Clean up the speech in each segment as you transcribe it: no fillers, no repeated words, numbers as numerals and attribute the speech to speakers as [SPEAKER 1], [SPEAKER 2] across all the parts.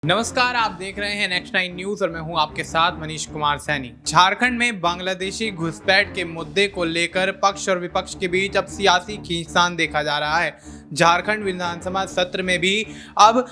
[SPEAKER 1] नमस्कार, आप देख रहे हैं नेक्स्ट 9 न्यूज़ और मैं हूं आपके साथ मनीष कुमार सैनी। झारखंड में बांग्लादेशी घुसपैठ के मुद्दे को लेकर पक्ष और विपक्ष के बीच अब सियासी खींचतान देखा जा रहा है। झारखंड विधानसभा सत्र में भी अब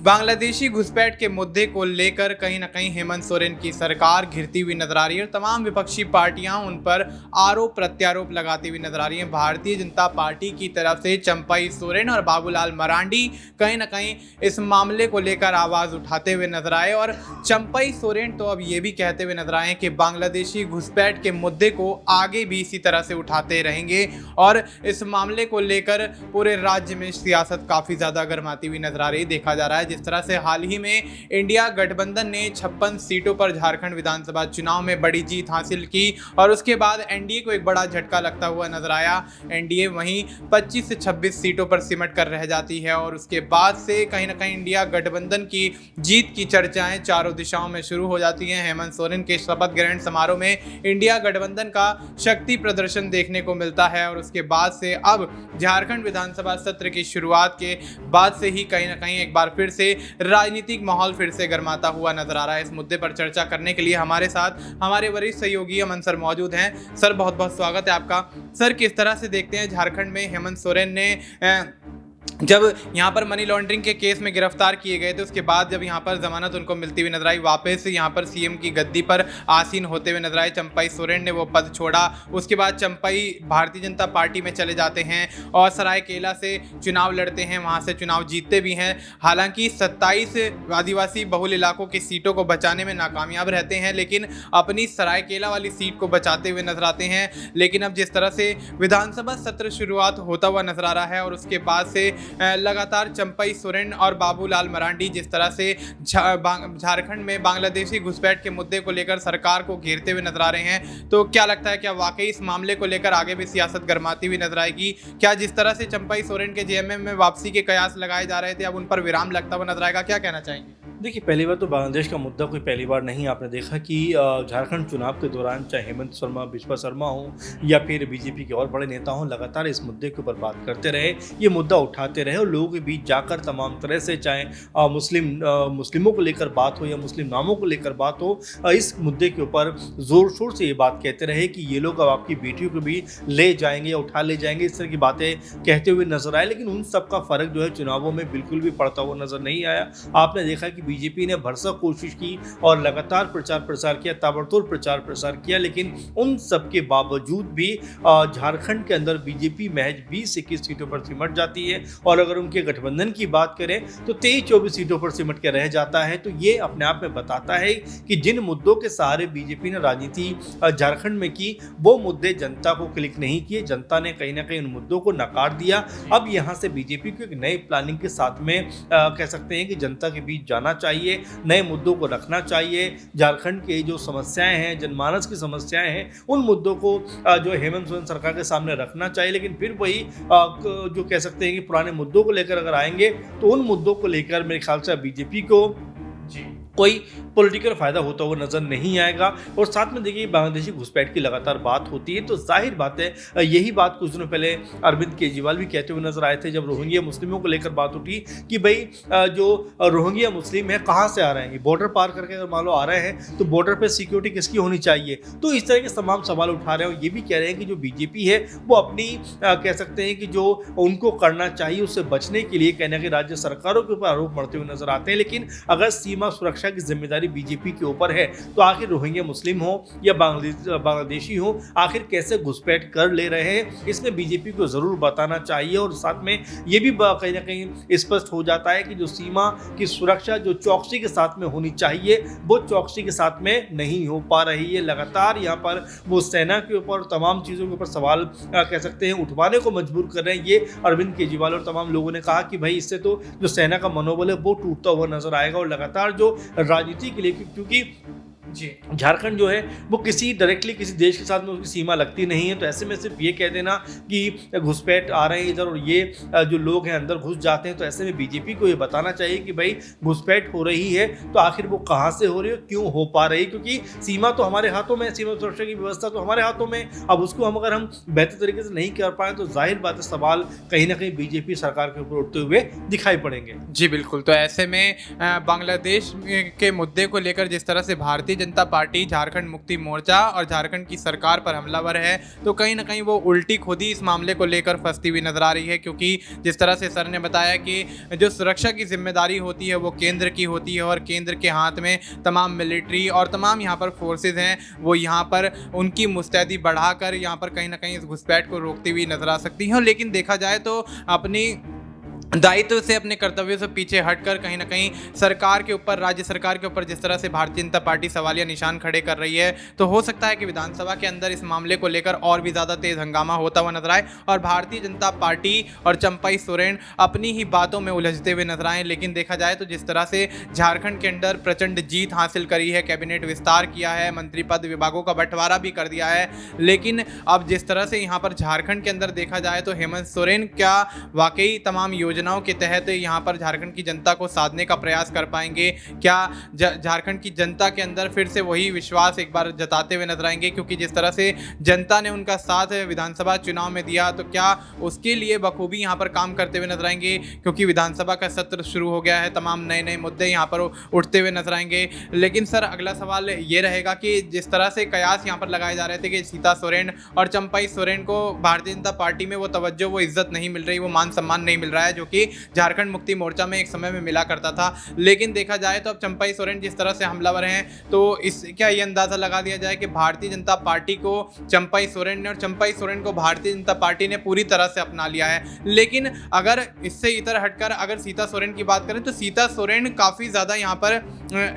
[SPEAKER 1] बांग्लादेशी घुसपैठ के मुद्दे को लेकर कहीं ना कहीं हेमंत सोरेन की सरकार घिरती हुई नजर आ रही है और तमाम विपक्षी पार्टियां उन पर आरोप प्रत्यारोप लगाती हुई नजर आ रही हैं। भारतीय जनता पार्टी की तरफ से चंपई सोरेन और बाबूलाल मरांडी कहीं ना कहीं इस मामले को लेकर आवाज उठाते हुए नजर आए और चंपई सोरेन तो अब ये भी कहते हुए नजर आए कि बांग्लादेशी घुसपैठ के मुद्दे को आगे भी इसी तरह से उठाते रहेंगे और इस मामले को लेकर पूरे राज्य में सियासत काफी ज्यादा गर्माती हुई नजर आ रही देखा जा रहा है। जिस तरह से हाल ही में इंडिया गठबंधन ने 56 सीटों पर झारखंड विधानसभा चुनाव में बड़ी जीत हासिल की और उसके बाद एनडीए को एक बड़ा झटका लगता हुआ नजर आया। एनडीए वहीं 25 से 26 सीटों पर सिमट कर रह जाती है और उसके बाद से कहीं ना कहीं इंडिया गठबंधन की जीत की चर्चाएं चारों दिशाओं में शुरू हो जाती हैं। हेमंत सोरेन के शपथ ग्रहण समारोह में इंडिया गठबंधन का शक्ति प्रदर्शन देखने को मिलता है और उसके बाद से अब झारखंड विधानसभा सत्र की शुरुआत के बाद से ही कहीं ना कहीं एक बार फिर से राजनीतिक माहौल फिर से गर्माता हुआ नजर आ रहा है। इस मुद्दे पर चर्चा करने के लिए हमारे साथ हमारे वरिष्ठ सहयोगी अमन सर मौजूद हैं। सर, बहुत बहुत स्वागत है आपका। सर, किस तरह से देखते हैं झारखंड में हेमंत सोरेन ने जब यहाँ पर मनी लॉन्ड्रिंग के केस में गिरफ्तार किए गए थे, उसके बाद जब यहाँ पर जमानत उनको मिलती हुई नजर आई, वापस यहाँ पर सीएम की गद्दी पर आसीन होते हुए नजर आए चंपई सोरेन ने वो पद छोड़ा। उसके बाद चंपई भारतीय जनता पार्टी में चले जाते हैं और सरायकेला से चुनाव लड़ते हैं, वहाँ से चुनाव जीतते भी हैं। हालांकि 27 आदिवासी बहुल इलाकों की सीटों को बचाने में नाकामयाब रहते हैं, लेकिन अपनी सरायकेला वाली सीट को बचाते हुए नजर आते हैं। लेकिन अब जिस तरह से विधानसभा सत्र शुरुआत होता हुआ नजर आ रहा है और उसके बाद से लगातार चंपई सोरेन और बाबूलाल मरांडी जिस तरह से झारखंड में बांग्लादेशी घुसपैठ के मुद्दे को लेकर सरकार को घेरते हुए नजर आ रहे हैं, तो क्या लगता है क्या वाकई इस मामले को लेकर आगे भी सियासत गर्माती हुई नजर आएगी? क्या जिस तरह से चंपई सोरेन के जेएमएम में वापसी के कयास लगाए जा रहे थे अब उन पर विराम लगता हुआ नजर आएगा? क्या कहना चाहेंगे?
[SPEAKER 2] देखिए, पहली बार तो बांग्लादेश का मुद्दा कोई पहली बार नहीं। आपने देखा कि झारखंड चुनाव के दौरान चाहे हेमंत शर्मा, विश्वा शर्मा हो या फिर बीजेपी के और बड़े नेता हों, लगातार इस मुद्दे के ऊपर बात करते रहे, ये मुद्दा उठाते रहे और लोगों के बीच जाकर तमाम तरह से चाहे मुस्लिमों को लेकर बात हो या मुस्लिम नामों को लेकर बात हो, इस मुद्दे के ऊपर ज़ोर शोर से ये बात कहते रहे कि ये लोग अब आपकी बेटियों को भी ले जाएंगे या उठा ले जाएंगे, इस तरह की बातें कहते हुए नजर आए। लेकिन उन सब का फ़र्क जो है चुनावों में बिल्कुल भी पड़ता हुआ नजर नहीं आया। आपने देखा कि बीजेपी ने भरसक कोशिश की और लगातार प्रचार प्रसार किया, ताबड़तोड़ प्रचार प्रसार किया, लेकिन उन सब के बावजूद भी झारखंड के अंदर बीजेपी महज 20-21 सीटों पर सिमट जाती है और अगर उनके गठबंधन की बात करें तो 23-24 सीटों पर सिमट के रह जाता है। तो ये अपने आप में बताता है कि जिन मुद्दों के सहारे बीजेपी ने राजनीति झारखंड में की, वो मुद्दे जनता को क्लिक नहीं किए। जनता ने कहीं ना कहीं उन मुद्दों को नकार दिया। अब यहाँ से बीजेपी को एक नई प्लानिंग के साथ में कह सकते हैं कि जनता के बीच जाना चाहिए, नए मुद्दों को रखना चाहिए। झारखंड के जो समस्याएं हैं, जनमानस की समस्याएं हैं, उन मुद्दों को जो हेमंत सोरेन सरकार के सामने रखना चाहिए। लेकिन फिर वही जो कह सकते हैं कि पुराने मुद्दों को लेकर अगर आएंगे तो उन मुद्दों को लेकर मेरे ख्याल से बीजेपी को कोई पॉलिटिकल फायदा होता हुआ नजर नहीं आएगा। और साथ में देखिए, बांग्लादेशी घुसपैठ की लगातार बात होती है तो जाहिर बात है यही बात कुछ दिनों पहले अरविंद केजरीवाल भी कहते हुए नजर आए थे जब रोहिंग्या मुस्लिमों को लेकर बात उठी कि भाई जो रोहिंग्या मुस्लिम है कहाँ से आ रहे हैं, बॉर्डर पार करके अगर मान लो आ रहे हैं तो बॉर्डर पर सिक्योरिटी किसकी होनी चाहिए। तो इस तरह के तमाम सवाल उठा रहे हैं और ये भी कह रहे हैं कि जो बीजेपी है वो अपनी कह सकते हैं कि जो उनको करना चाहिए उससे बचने के लिए कहना कि राज्य सरकारों के ऊपर आरोप मढ़ते हुए नजर आते हैं। लेकिन अगर सीमा सुरक्षा की जिम्मेदारी बीजेपी के ऊपर है तो आखिर रोहिंग्या मुस्लिम हो या बांग्लादेशी हो, आखिर कैसे घुसपैठ कर ले रहे हैं, इसमें बीजेपी को जरूर बताना चाहिए। और साथ में ये भी कहीं ना कहीं स्पष्ट हो जाता है कि जो सीमा की सुरक्षा जो चौकसी के साथ में होनी चाहिए वो चौकसी के साथ में नहीं हो पा रही है। लगातार यहाँ पर वो सेना के ऊपर तमाम चीज़ों के ऊपर सवाल कह सकते हैं उठवाने को मजबूर कर रहे हैं। ये अरविंद केजरीवाल और तमाम लोगों ने कहा कि भाई इससे तो जो सेना का मनोबल है वो टूटता हुआ नजर आएगा और लगातार जो राजनीति के लिए, क्योंकि
[SPEAKER 1] जी
[SPEAKER 2] झारखंड जो है वो डायरेक्टली किसी देश के साथ में उसकी सीमा लगती नहीं है, तो ऐसे में सिर्फ ये कह देना कि घुसपैठ आ रहे हैं इधर और ये जो लोग हैं अंदर घुस जाते हैं, तो ऐसे में बीजेपी को ये बताना चाहिए कि भाई घुसपैठ हो रही है तो आखिर वो कहाँ से हो रही है, क्यों हो पा रही है, क्योंकि सीमा तो हमारे हाथों में, सीमा सुरक्षा की व्यवस्था तो हमारे हाथों में। अब उसको अगर हम बेहतर तरीके से नहीं कर पाए तो जाहिर बात है सवाल कहीं ना कहीं बीजेपी सरकार के ऊपर उठते हुए दिखाई पड़ेंगे।
[SPEAKER 1] जी बिल्कुल। तो ऐसे में बांग्लादेश के मुद्दे को लेकर जिस तरह से भारतीय जनता पार्टी, झारखंड मुक्ति मोर्चा और झारखंड की सरकार पर हमलावर है, तो कहीं ना कहीं वो उल्टी खुद ही इस मामले को लेकर फंसती हुई नजर आ रही है, क्योंकि जिस तरह से सर ने बताया कि जो सुरक्षा की जिम्मेदारी होती है वो केंद्र की होती है और केंद्र के हाथ में तमाम मिलिट्री और तमाम यहाँ पर फोर्सेज हैं, वो यहाँ पर उनकी मुस्तैदी बढ़ाकर यहाँ पर कहीं ना कहीं इस घुसपैठ को रोकती हुई नजर आ सकती है। लेकिन देखा जाए तो अपनी दायित्व से, अपने कर्तव्यों से पीछे हटकर कहीं ना कहीं सरकार के ऊपर, राज्य सरकार के ऊपर जिस तरह से भारतीय जनता पार्टी सवालिया निशान खड़े कर रही है, तो हो सकता है कि विधानसभा के अंदर इस मामले को लेकर और भी ज़्यादा तेज हंगामा होता हुआ नजर आए और भारतीय जनता पार्टी और चंपाई सोरेन अपनी ही बातों में उलझते हुए नजर आए। लेकिन देखा जाए तो जिस तरह से झारखंड के अंदर प्रचंड जीत हासिल करी है, कैबिनेट विस्तार किया है, मंत्री पद विभागों का बंटवारा भी कर दिया है, लेकिन अब जिस तरह से यहाँ पर झारखंड के अंदर देखा जाए तो हेमंत सोरेन क्या वाकई तमाम योजनाओं के तहत यहाँ पर झारखंड की जनता को साधने का प्रयास कर पाएंगे? क्या झारखंड की जनता के अंदर फिर से वही विश्वास एक बार जताते हुए नजर आएंगे? क्योंकि जिस तरह से जनता ने उनका साथ विधानसभा चुनाव में दिया, तो क्या उसके लिए बखूबी यहाँ पर काम करते हुए नजर आएंगे? क्योंकि विधानसभा का सत्र शुरू हो गया है, तमाम नए नए मुद्दे यहाँ पर उठते हुए नजर आएंगे। लेकिन सर अगला सवाल ये रहेगा कि जिस तरह से कयास यहाँ पर लगाए जा रहे थे कि सीता सोरेन और चंपाई सोरेन को भारतीय जनता पार्टी में वो तवज्जो, वो इज्जत नहीं मिल रही, वो मान सम्मान नहीं मिल रहा है जो कि झारखंड मुक्ति मोर्चा में एक समय में मिला करता था। लेकिन देखा जाए तो अब चंपाई सोरेन जिस तरह से हमलावर हैं, तो इस क्या ये अंदाजा लगा दिया जाए कि भारतीय जनता पार्टी को चंपाई सोरेन ने और चंपाई सोरेन को भारतीय जनता पार्टी ने पूरी तरह से अपना लिया है? लेकिन अगर इससे इधर हटकर अगर सीता सोरेन की बात करें तो सीता सोरेन काफ़ी ज़्यादा यहाँ पर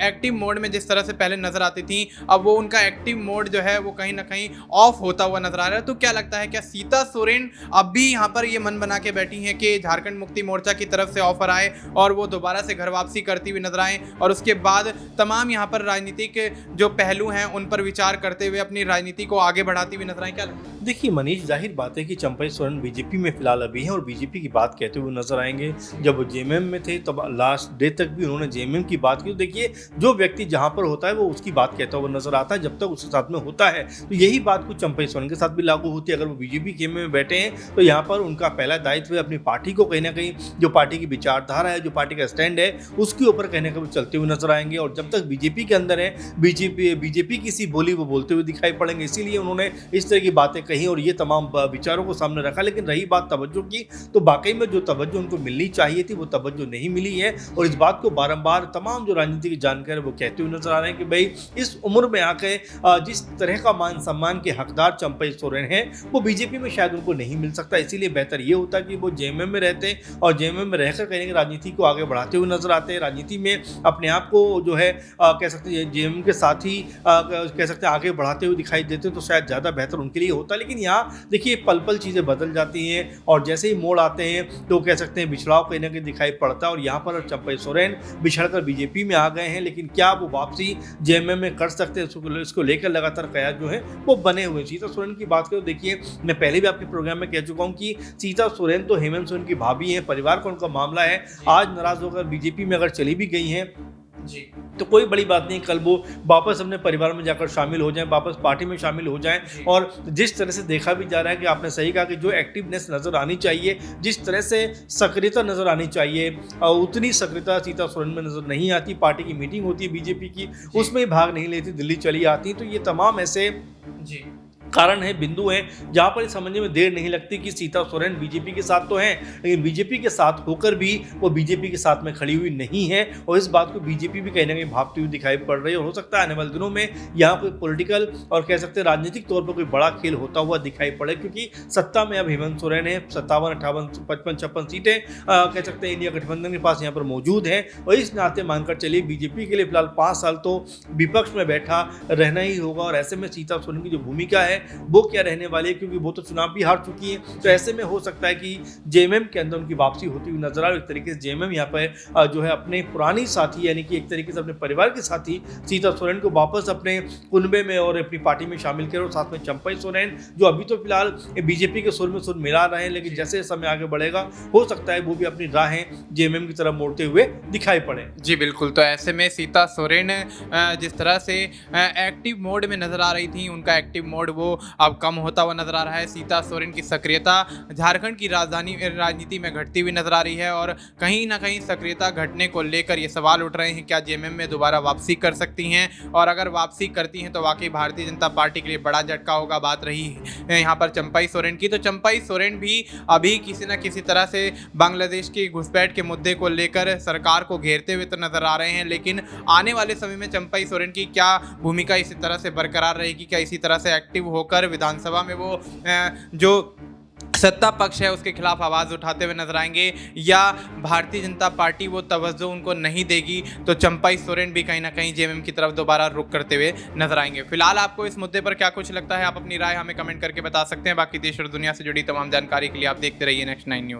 [SPEAKER 1] एक्टिव मोड में जिस तरह से पहले नजर आती थी, अब वो उनका एक्टिव मोड जो है वो कहीं ना कहीं ऑफ होता हुआ नजर आ रहा है। तो क्या लगता है, क्या सीता सोरेन अब भी यहाँ पर ये मन बना के बैठी हैं कि झारखंड मुक्ति मोर्चा की तरफ से ऑफर आए और वो दोबारा से घर वापसी करती हुई नजर आए और उसके बाद तमाम यहाँ पर राजनीतिक जो पहलू हैं उन पर विचार करते हुए अपनी राजनीति को आगे बढ़ाती हुई नजर आए? क्या लगता है?
[SPEAKER 2] देखिए मनीष, जाहिर बात है कि चंपाई सोरेन बीजेपी में फिलहाल अभी हैं और बीजेपी की बात कहते हुए नजर आएंगे। जब वो जेएमएम में थे तब लास्ट डे तक भी उन्होंने जेएमएम की बात की। तो देखिए जो व्यक्ति जहां पर होता है वो उसकी बात कहता हुआ नजर आता है जब तक उसके साथ में होता है। तो यही बात कुछ चंपाई सोरेन के साथ भी लागू होती है। अगर वो बीजेपी के में बैठे हैं तो यहाँ पर उनका पहला दायित्व है अपनी पार्टी को कहीं ना कहीं, जो पार्टी की विचारधारा है, जो पार्टी का स्टैंड है, उसके ऊपर कहीं ना कहीं चलते हुए नजर आएंगे। और जब तक बीजेपी के अंदर है, बीजेपी की सी बोली वो बोलते हुए दिखाई पड़ेंगे। इसीलिए उन्होंने इस तरह की बातें कही और ये तमाम विचारों को सामने रखा। लेकिन रही बात तवज्जो की, तो वाकई में जो तवज्जो उनको मिलनी चाहिए थी वो तवज्जो नहीं मिली है। और इस बात को बारंबार तमाम जो राजनीति के जानकार है वो कहते हुए नजर आ रहे हैं कि भाई इस उम्र में आके जिस तरह का मान सम्मान के हकदार चंपाई सोरेन है वो बीजेपी में शायद उनको नहीं मिल सकता। इसीलिए बेहतर ये होता कि वो जेएमएम में रहते और जेएमएम में रहकर कहीं ना राजनीति को आगे बढ़ाते हुए नजर आते हैं। राजनीति में अपने आप को जो है कह सकते हैं जेएमएम के साथ ही कह सकते हैं आगे बढ़ाते हुए दिखाई देते तो शायद ज़्यादा बेहतर उनके लिए होता। लेकिन यहाँ देखिए पल पल चीज़ें बदल जाती हैं और जैसे ही मोड़ आते हैं तो कह सकते हैं बिछड़ाव कहीं ना कहीं दिखाई पड़ता है। और यहाँ पर चंपाई सोरेन बिछड़कर बीजेपी में आ गए हैं, लेकिन क्या वो वापसी जेएमएम में कर सकते हैं, इसको लेकर लगातार कयास जो है वो बने हुए। सीता सोरेन की बात करें, देखिए मैं पहले भी आपके प्रोग्राम में कह चुका हूँ कि सीता सोरेन तो हेमंत सोरेन की भाभी है, परिवार का उनका मामला है। आज नाराज होकर बीजेपी में अगर चली भी गई हैं
[SPEAKER 1] जी
[SPEAKER 2] तो कोई बड़ी बात नहीं, कल वो वापस अपने परिवार में जाकर शामिल हो जाएं, वापस पार्टी में शामिल हो जाएं। और जिस तरह से देखा भी जा रहा है कि आपने सही कहा कि जो एक्टिवनेस नज़र आनी चाहिए, जिस तरह से सक्रियता नज़र आनी चाहिए, उतनी सक्रियता सीता सोरेन में नज़र नहीं आती। पार्टी की मीटिंग होती है बीजेपी की, उसमें भाग नहीं लेती, दिल्ली चली आती। तो ये तमाम ऐसे
[SPEAKER 1] जी
[SPEAKER 2] कारण है, बिंदु हैं जहाँ पर समझने में देर नहीं लगती कि सीता सोरेन बीजेपी के साथ तो हैं, लेकिन बीजेपी के साथ होकर भी वो बीजेपी के साथ में खड़ी हुई नहीं है। और इस बात को बीजेपी भी कहीं ना कहीं भापती हुई दिखाई पड़ रही है। और हो सकता है आने वाले दिनों में यहाँ कोई पॉलिटिकल और कह सकते हैं राजनीतिक तौर पर कोई बड़ा खेल होता हुआ दिखाई पड़े, क्योंकि सत्ता में अब हेमंत सोरेन है, 57, 58, 55, 56 सीटें कह सकते हैं इंडिया गठबंधन के पास यहाँ पर मौजूद हैं। और इस नाते मानकर चलिए बीजेपी के लिए फिलहाल 5 साल तो विपक्ष में बैठा रहना ही होगा। और ऐसे में सीता सोरेन की जो भूमिका है वो क्या रहने वाली है, क्योंकि वो तो चुनाव भी हार चुकी है। तो ऐसे में हो सकता है कि जेएमएम के अंदर उनकी वापसी होती हुई नजर आए। एक तरीके से जेएमएम यहाँ पर जो है अपने पुरानी साथी, यानी कि एक तरीके से अपने परिवार के साथी सीता सोरेन को वापस अपने कुनबे में और अपनी पार्टी में शामिल करे, और साथ में चंपई सोरेन जो अभी तो फिलहाल बीजेपी के सुर में सुर मिला रहे हैं, लेकिन जैसे समय आगे बढ़ेगा हो सकता है वो भी अपनी राहें जेएमएम की तरफ मोड़ते हुए दिखाई पड़े।
[SPEAKER 1] जी बिल्कुल, तो ऐसे में सीता सोरेन जिस तरह से एक्टिव मोड में नज़र आ रही थी, उनका एक्टिव मोड वो अब कम होता हुआ नज़र आ रहा है। सीता सोरेन की सक्रियता झारखंड की राजनीति में घटती हुई नज़र आ रही है, और कहीं ना कहीं सक्रियता घटने को लेकर ये सवाल उठ रहे हैं क्या जेएमएम में दोबारा वापसी कर सकती हैं, और अगर वापसी करती हैं तो वाकई भारतीय जनता पार्टी के लिए बड़ा झटका होगा। बात रही यहाँ पर चंपई सोरेन की, तो चंपई सोरेन भी अभी किसी न किसी तरह से बांग्लादेश की घुसपैठ के मुद्दे को लेकर सरकार को घेरते हुए तो नजर आ रहे हैं, लेकिन आने वाले समय में चंपई सोरेन की क्या भूमिका इसी तरह से बरकरार रहेगी, क्या इसी तरह से एक्टिव होकर विधानसभा में वो जो सत्ता पक्ष है उसके खिलाफ आवाज़ उठाते हुए नजर आएंगे, या भारतीय जनता पार्टी वो तवज्जो उनको नहीं देगी, तो चंपई सोरेन भी कहीं ना कहीं जेएमएम की तरफ दोबारा रुख करते हुए नजर आएंगे। फिलहाल आपको इस मुद्दे पर क्या कुछ लगता है, आप अपनी राय हमें कमेंट करके बता सकते हैं। बाकी देश और दुनिया से जुड़ी तमाम जानकारी के लिए आप देखते रहिए नेक्स्ट 9 न्यूज़।